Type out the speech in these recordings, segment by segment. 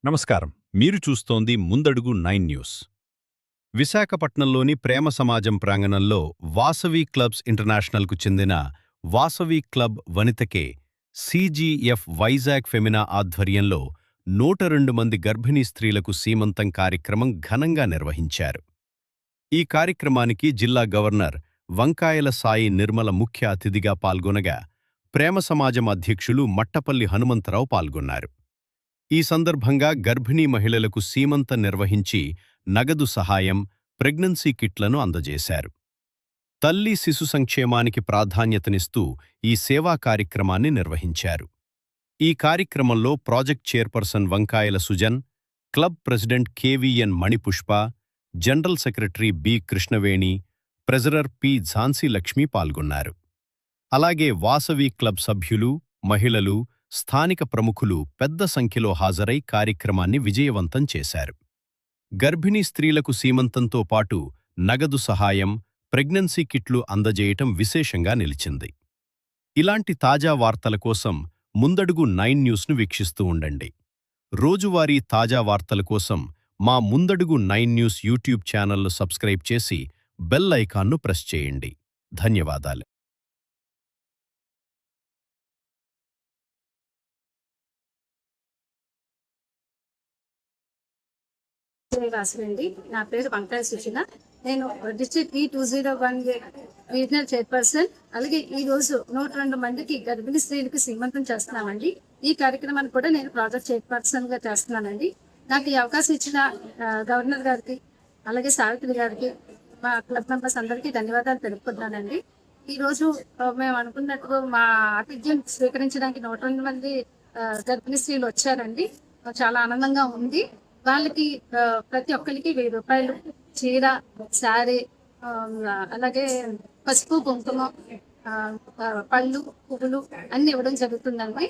నమస్కారం. మీరు చూస్తోంది ముందడుగు 9 న్యూస్. విశాఖపట్నంలోని ప్రేమ సమాజం ప్రాంగణంలో వాసవి క్లబ్స్ ఇంటర్నేషనల్కు చెందిన వాసవి క్లబ్ వనితకే సిజిఎఫ్ వైజాగ్ ఫెమినా ఆధ్వర్యంలో 102 మంది గర్భిణీ స్త్రీలకు సీమంతం కార్యక్రమం ఘనంగా నిర్వహించారు. ఈ కార్యక్రమానికి జిల్లా గవర్నర్ వంకాయల సాయి నిర్మల ముఖ్య అతిథిగా పాల్గొనగా ప్రేమ సమాజం అధ్యక్షులు మట్టపల్లి హనుమంతరావు పాల్గొన్నారు. ఈ సందర్భంగా గర్భిణీ మహిళలకు సీమంతం నిర్వహించి నగదు సహాయం, ప్రెగ్నెన్సీ కిట్లను అందజేశారు. తల్లి శిశు సంక్షేమానికి ప్రాధాన్యతనిస్తూ ఈ సేవా కార్యక్రమాన్ని నిర్వహించారు. ఈ కార్యక్రమంలో project chairperson Vankayala Sujan, club president KVN Manipushpa, general secretary B Krishnaveni, treasurer P Jhansi Lakshmi పాల్గొన్నారు. అలాగే వాసవి క్లబ్ సభ్యులు, మహిళలు, స్థానిక ప్రముఖులు పెద్ద సంఖ్యలో హాజరై కార్యక్రమాన్ని విజయవంతం చేశారు. గర్భిణీ స్త్రీలకు సీమంతంతో పాటు నగదు సహాయం, ప్రెగ్నెన్సీ కిట్లు అందజేయటం విశేషంగా నిలిచింది. ఇలాంటి తాజా వార్తల కోసం ముందడుగు 9 న్యూస్ను వీక్షిస్తూ ఉండండి. రోజువారీ తాజా వార్తల కోసం మా ముందడుగు 9 న్యూస్ యూట్యూబ్ ఛానల్ను సబ్స్క్రైబ్ చేసి బెల్ ఐకాన్ను ప్రెస్ చేయండి. ధన్యవాదాలు. రాసినండి. నా పేరు వంకాయ సుజన. నేను డిస్ట్రిక్ట్ E201 రీజనల్ చైర్పర్సన్. అలాగే ఈ రోజు 102 మందికి గర్భిణీ స్త్రీలకు సీమంతం చేస్తున్నామండి. ఈ కార్యక్రమాన్ని కూడా నేను ప్రాజెక్ట్ చైర్పర్సన్ గా చేస్తున్నానండి. నాకు ఈ అవకాశం ఇచ్చిన గవర్నర్ గారికి, అలాగే సావిత్రి గారికి, మా క్లబ్ మెంబర్స్ అందరికీ ధన్యవాదాలు తెలుపుకుంటున్నానండి. ఈ రోజు మేము అనుకున్నట్టు మా ఆతిథ్యం స్వీకరించడానికి 102 మంది గర్భిణీ స్త్రీలు వచ్చారండి. చాలా ఆనందంగా ఉంది. వాళ్ళకి ప్రతి ఒక్కరికి 1000 రూపాయలు చీర, శారీ, అలాగే పసుపు, కుంకుమ, పళ్ళు, పువ్వులు అన్ని ఇవ్వడం జరుగుతుందండి.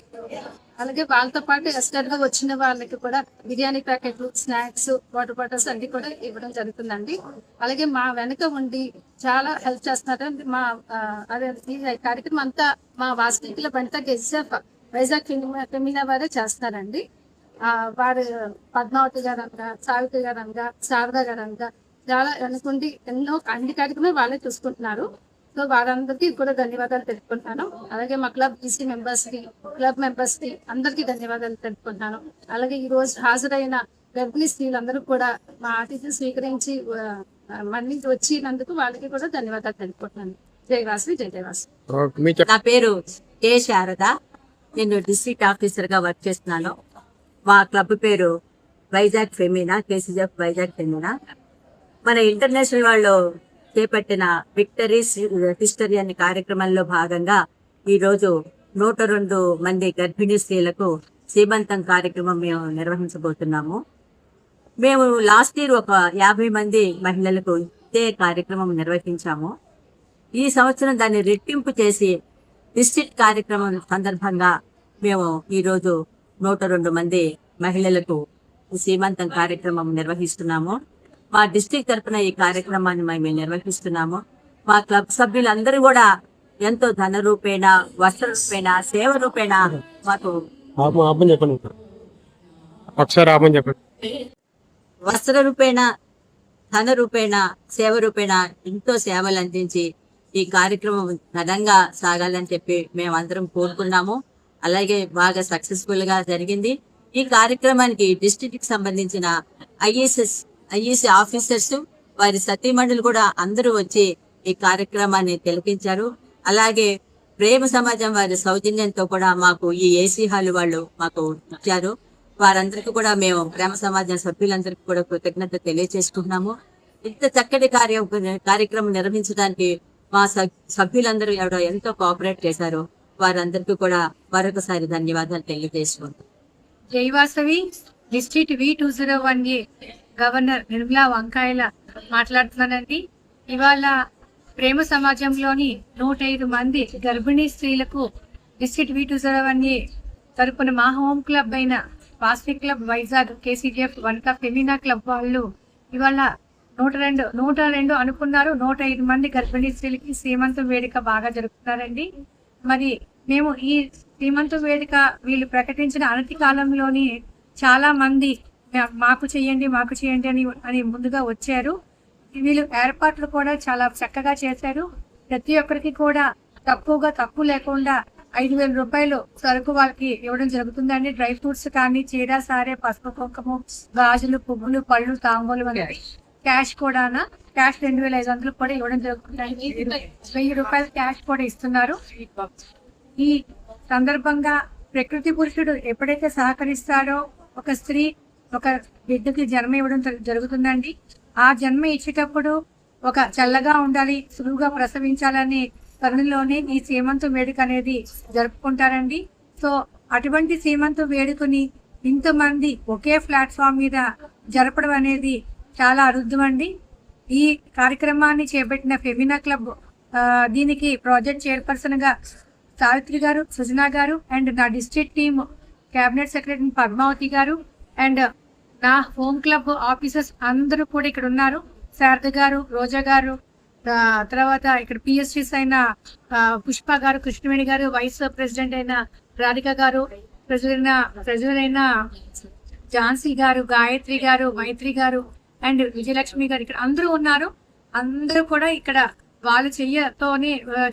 అలాగే వాళ్ళతో పాటు ఎస్టర్గా వచ్చిన వాళ్ళకి కూడా బిర్యానీ ప్యాకెట్లు, స్నాక్స్, వాటర్ బాటిల్స్ అన్ని కూడా ఇవ్వడం జరుగుతుందండి. అలాగే మా వెనక ఉండి చాలా హెల్ప్ చేస్తున్నారండి. మా అదే ఈ కార్యక్రమం అంతా మా వాసవికుల బంట గెజ్జఫ్ వైజాగ్ ఫెమినా వారే చేస్తారండి. వారు పద్మావతి గారు అనగా, సావిత్రి గారు అనగా, శారదా గారు అనగా చాలా అనుకుండి ఎన్నో అన్ని కార్యక్రమాలు వాళ్ళే చూసుకుంటున్నారు. సో వారందరికీ కూడా ధన్యవాదాలు తెలుపుకుంటున్నాను. అలాగే మా క్లబ్ ఈసీ మెంబర్స్కి, క్లబ్ మెంబర్స్కి అందరికీ ధన్యవాదాలు తెలుపుకుంటున్నాను. అలాగే ఈ రోజు హాజరైన గర్భిణీ స్త్రీలందరూ కూడా మా ఆతిథ్యం స్వీకరించి మళ్ళీ వచ్చినందుకు వాళ్ళకి కూడా ధన్యవాదాలు తెలుపుకుంటున్నాను. జై వాసవి, జై వాసవి. నా పేరు కే శారద. నేను డిస్ట్రిక్ట్ ఆఫీసర్ గా వర్క్ చేస్తున్నాను. మా క్లబ్ పేరు Vizag Femina, KCF Vizag Femina. మన ఇంటర్నేషనల్ వాళ్ళు చేపట్టిన విక్టరీస్ హిస్టరీ అనే కార్యక్రమంలో భాగంగా ఈ రోజు 102 మంది గర్భిణీ స్త్రీలకు సీమంతం కార్యక్రమం మేము నిర్వహించబోతున్నాము. మేము లాస్ట్ ఇయర్ ఒక 50 మంది మహిళలకు ఇదే కార్యక్రమం నిర్వహించాము. ఈ సంవత్సరం దాన్ని రెట్టింపు చేసి డిస్ట్రిక్ట్ కార్యక్రమం సందర్భంగా మేము ఈరోజు 102 మంది మహిళలకు సీమంతం కార్యక్రమం నిర్వహిస్తున్నాము. మా డిస్ట్రిక్ట్ తరఫున ఈ కార్యక్రమాన్ని మేము నిర్వహిస్తున్నాము. మా క్లబ్ సభ్యులందరూ కూడా ఎంతో ధన రూపేణ, వస్త్ర రూపేణ, సేవ రూపేణ మాకు వస్త్ర రూపేణ, ధన రూపేణ, సేవ రూపేణ ఎంతో సేవలు అందించి ఈ కార్యక్రమం ఘనంగా సాగాలని చెప్పి మేమందరం కోరుకున్నాము. అలాగే బాగా సక్సెస్ఫుల్ గా జరిగింది. ఈ కార్యక్రమానికి డిస్ట్రిక్ట్ కి సంబంధించిన ఐఏఎస్ ఆఫీసర్స్, వారి సతీమణులు కూడా అందరూ వచ్చి ఈ కార్యక్రమాన్ని తిలకించారు. అలాగే ప్రేమ సమాజం వారి సౌజన్యంతో కూడా మాకు ఈ ఏసీ హాల్ వాళ్ళు మాకు ఇచ్చారు. వారందరికీ కూడా మేము ప్రేమ సమాజం సభ్యులందరికీ కూడా కృతజ్ఞత తెలియజేసుకుంటున్నాము. ఇంత చక్కటి కార్యక్రమం నిర్వహించడానికి మా సభ్యులందరూ ఎవరో ఎంతో కోఆపరేట్ చేశారు. వారందరికీ కూడా మరొకసారి ధన్యవాదాలు తెలియజేసుకుంటాం. జై Vasavi. District V201 governor Nirmala వంకాయల మాట్లాడుతున్నానండి. ఇవాళ ప్రేమ సమాజంలోని 105 మంది గర్భిణీ స్త్రీలకు డిస్ట్రిక్ట్ V201 తరపున మా హోమ్ క్లబ్ అయిన Vasavi club Vizag KCGF Vanitha Femina club వాళ్ళు ఇవాళ 102 అనుకున్నారు. 105 మంది గర్భిణీ స్త్రీలకి సీమంతం వేడుక బాగా జరుపుతున్నారండి. మరి మేము ఈ శ్రీమంత వేదిక వీళ్ళు ప్రకటించిన అనతి కాలంలోని చాలా మంది మాకు చేయండి అని ముందుగా వచ్చారు. వీళ్ళు ఏర్పాట్లు కూడా చాలా చక్కగా చేశారు. ప్రతి ఒక్కరికి కూడా తక్కువ లేకుండా 5,000 రూపాయలు సరుకు వాళ్ళకి ఇవ్వడం జరుగుతుందండి. డ్రై ఫ్రూట్స్ కానీ, చీర సారే, పసుపు కుంకుమ, గాజులు, పువ్వులు, పళ్ళు, తాంబూలు అనేది క్యాష్ కూడా 2,500 కూడా ఇవ్వడం జరుగుతుందండి. 1,000 రూపాయలు క్యాష్ కూడా ఇస్తున్నారు. ఈ సందర్భంగా ప్రకృతి పురుషుడు ఎప్పుడైతే సహకరిస్తాడో ఒక స్త్రీ ఒక బిడ్డకి జన్మ ఇవ్వడం జరుగుతుందండి. ఆ జన్మ ఇచ్చేటప్పుడు ఒక చల్లగా ఉండాలి, సులువుగా ప్రసవించాలని తరుణంలోనే ఈ సీమంతం వేడుక అనేది జరుపుకుంటారండి. సో అటువంటి సీమంతం వేడుకని ఇంతమంది ఒకే ప్లాట్ఫామ్ మీద జరపడం అనేది చాలా అరుదుమండి. ఈ కార్యక్రమాన్ని చేపట్టిన ఫెమినా క్లబ్ దీనికి ప్రాజెక్ట్ చైర్పర్సన్ గా సావిత్రి గారు, సుజనా గారు, అండ్ నా district team cabinet secretary Padmavathi గారు, అండ్ నా హోమ్ క్లబ్ ఆఫీసర్స్ అందరూ కూడా ఇక్కడ ఉన్నారు. శారద గారు, రోజా గారు, తర్వాత ఇక్కడ పిఎస్టీస్ అయిన పుష్ప గారు, కృష్ణవేణి గారు, వైస్ ప్రెసిడెంట్ అయిన రాధిక గారు, ప్రెసిడెంట్ అయిన ఝాన్సీ గారు, గాయత్రి గారు, మైత్రి గారు, అండ్ విజయలక్ష్మి గారు ఇక్కడ అందరూ ఉన్నారు. అందరూ కూడా ఇక్కడ వాళ్ళ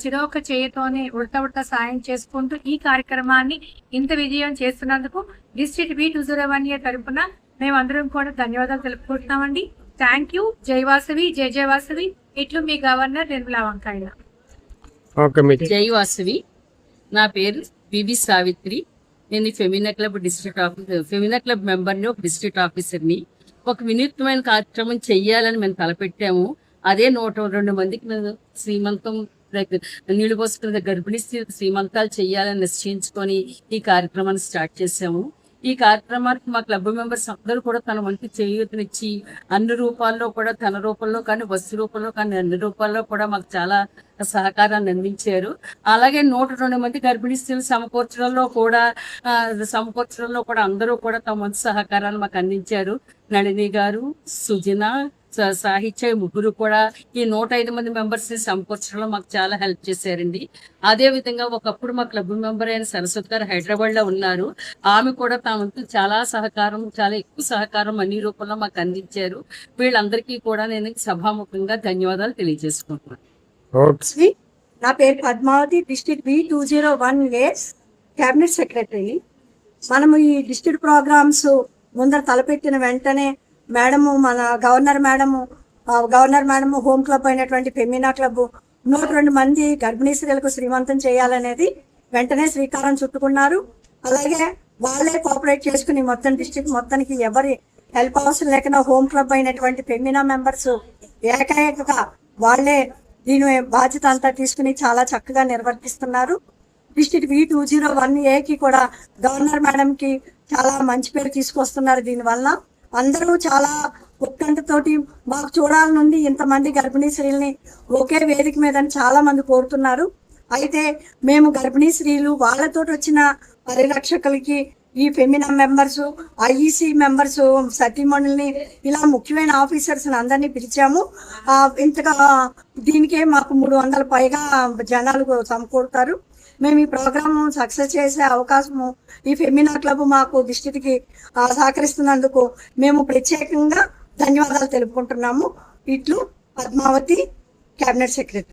చిరొక చెయ్యతోనే ఉడతా సాయం చేసుకుంటూ ఈ కార్యక్రమాన్ని ఇంత విజయం చేస్తున్నందుకు డిస్ట్రిక్ట్ V201A తరఫున మేమందరం కూడా ధన్యవాదాలు తెలుపుకుంటున్నామండి. Thank you. జై వాసవి, జై వాసవి. ఇట్లు మీ గవర్నర్ నిర్మలా వంకాయల. జై వాసవి. నా పేరు బిబి సావిత్రి. నేను ఫెమినా క్లబ్ మెంబర్ని, ఒక డిస్ట్రిక్ట్ ఆఫీసర్ని. ఒక వినూత్నమైన కార్యక్రమం చెయ్యాలని మేము తలపెట్టాము. అదే 102 మందికి మేము శ్రీమంతం నీళ్లు పోసుకున్న గర్భిణీ శ్రీమంతాలు చెయ్యాలని నిశ్చయించుకొని ఈ కార్యక్రమాన్ని స్టార్ట్ చేసాము. ఈ కార్యక్రమానికి మా క్లబ్ మెంబర్స్ అందరూ కూడా తన వంటి చేయూతనిచ్చి అన్ని రూపాల్లో కూడా, తన రూపంలో కానీ, వస్తు రూపంలో కానీ, అన్ని రూపాల్లో కూడా మాకు చాలా సహకారాన్ని అందించారు. అలాగే 102 మంది గర్భిణీ స్త్రీలు సమకూర్చడంలో కూడా అందరూ కూడా తమ వంతు సహకారాన్ని మాకు అందించారు. నళిని గారు, సుజన, సాహిత్య ముగ్గురు కూడా ఈ 105 మంది మెంబర్స్ ని సమకూర్చడంలో మాకు చాలా హెల్ప్ చేశారండి. అదే విధంగా ఒకప్పుడు మా క్లబ్ మెంబర్ అయిన సరస్వతి గారు హైదరాబాద్ లో ఉన్నారు. ఆమె కూడా తమకు చాలా ఎక్కువ సహకారం అన్ని రూపంలో మాకు అందించారు. వీళ్ళందరికీ కూడా నేను సభాముఖంగా ధన్యవాదాలు తెలియజేసుకుంటున్నాను. నా పేరు Padmavati, district V201A cabinet secretary. మనము ఈ డిస్ట్రిక్ట్ ప్రోగ్రామ్స్ ముందర తలపెట్టిన వెంటనే మన గవర్నర్ మేడము హోమ్ క్లబ్ అయినటువంటి ఫెమినా క్లబ్ 102 మంది గర్భిణీ స్త్రీలకు శ్రీమంతం చేయాలనేది వెంటనే శ్రీకారం చుట్టుకున్నారు. అలాగే వాళ్ళే కోఆపరేట్ చేసుకుని మొత్తం డిస్ట్రిక్ట్ మొత్తానికి ఎవరి హెల్ప్ అవసరం లేకుండా హోమ్ క్లబ్ అయినటువంటి ఫెమినా మెంబర్స్ ఏకైకగా వాళ్ళే దీని బాధ్యత అంతా తీసుకుని చాలా చక్కగా నిర్వర్తిస్తున్నారు. డిస్ట్రిక్ట్ V201Aకి కూడా గవర్నర్ మేడంకి చాలా మంచి పేరు తీసుకొస్తున్నారు. దీనివల్ల అందరూ చాలా ఉత్కంఠతోటి మాకు చూడాలనుంది ఇంతమంది గర్భిణీ స్త్రీలని ఒకే వేదిక మీద చాలా మంది కోరుతున్నారు. అయితే మేము గర్భిణీ స్త్రీలు వాళ్ళతో వచ్చిన పరిరక్షకులకి ఈ ఫెమినా మెంబర్స్, IEC మెంబర్స్, సతీమణుల్ని, ఇలా ముఖ్యమైన ఆఫీసర్స్ అందరినీ పిలిచాము. ఇంతగా దీనికే మాకు 300 పైగా జనాలు సమకూడతారు. మేము ఈ ప్రోగ్రామ్ సక్సెస్ చేసే అవకాశము ఈ ఫెమినా క్లబ్ మాకు డిస్ట్రిక్ట్కి సహకరిస్తున్నందుకు మేము ప్రత్యేకంగా ధన్యవాదాలు తెలుపుకుంటున్నాము. ఇట్లు పద్మావతి, క్యాబినెట్ సెక్రటరీ.